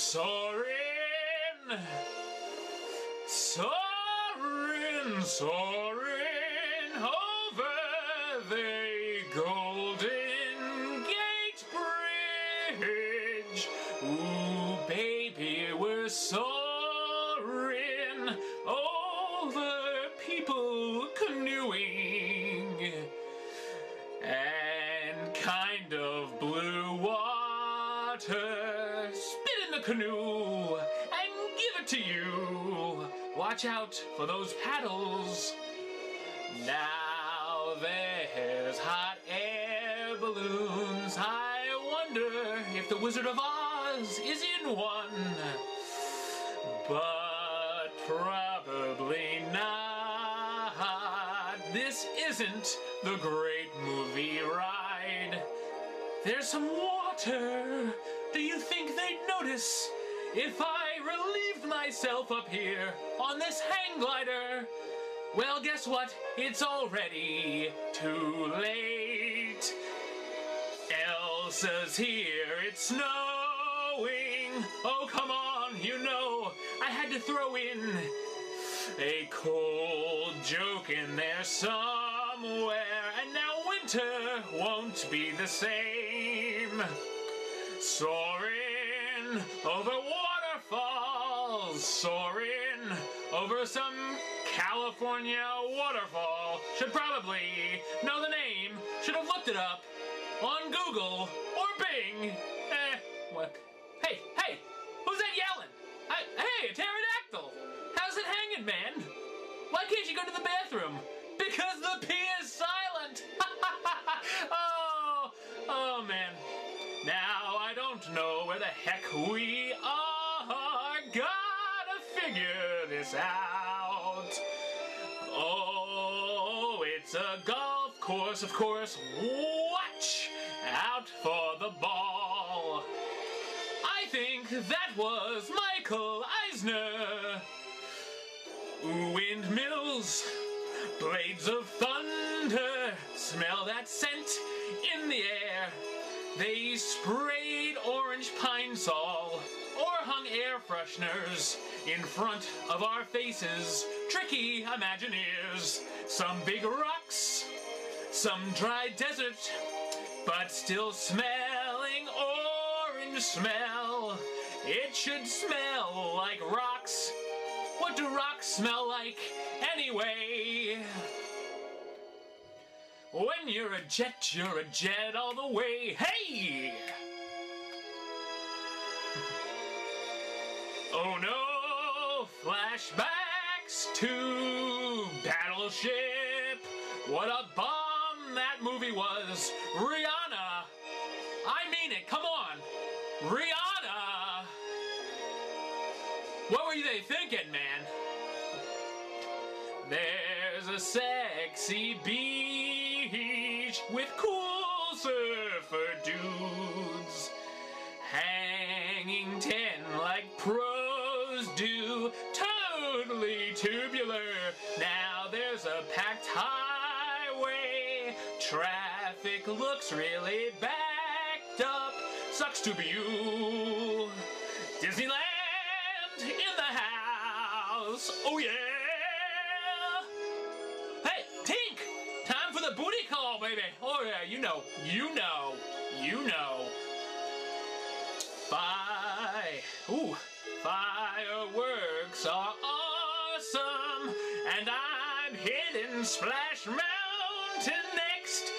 Soaring, soaring, soaring over the Golden Gate Bridge. Ooh, baby, we're soaring over people canoeing and kind of blue water. Spit in the canoe and give it to you. Watch out for those paddles. Now there's hot air balloons. I wonder if the Wizard of Oz is in one. But probably not. This isn't the Great Movie Ride. There's some water. Do you think they'd notice if I relieved myself up here on this hang glider? Well, guess what? It's already too late. Elsa's here. It's snowing. Oh, come on. You know, I had to throw in a cold joke in there somewhere. And now winter won't be the same. Soaring over waterfalls, soaring over some California waterfall. Should probably know the name. Should have looked it up on Google or Bing. What? Hey, who's that yelling? Hey, a pterodactyl. How's it hanging, man? Why can't you go to the bathroom? Because the pee is silent. Oh man. Now I don't know where the heck we are. Gotta figure this out. Oh, it's a golf course, of course. Watch out for the ball. I think that was Michael Eisner. Windmills, blades of thunder, smell that scent in the air. They sprayed orange Pine Sol or hung air fresheners in front of our faces. Tricky Imagineers. Some big rocks, some dry desert, but still smelling orange smell. It should smell like rocks. What do rocks smell like anyway? When you're a jet all the way. Hey! Oh no! Flashbacks to Battleship. What a bomb that movie was. Rihanna. I mean it. Come on. Rihanna. What were they thinking, man? There's a sexy beach with cool surfer dudes hanging 10 like pros do. Totally tubular. Now there's a packed highway. Traffic looks really backed up. Sucks to be you. Disneyland in the house. Oh yeah. Booty call, baby. Oh yeah, you know. Fireworks are awesome, and I'm hitting Splash Mountain next.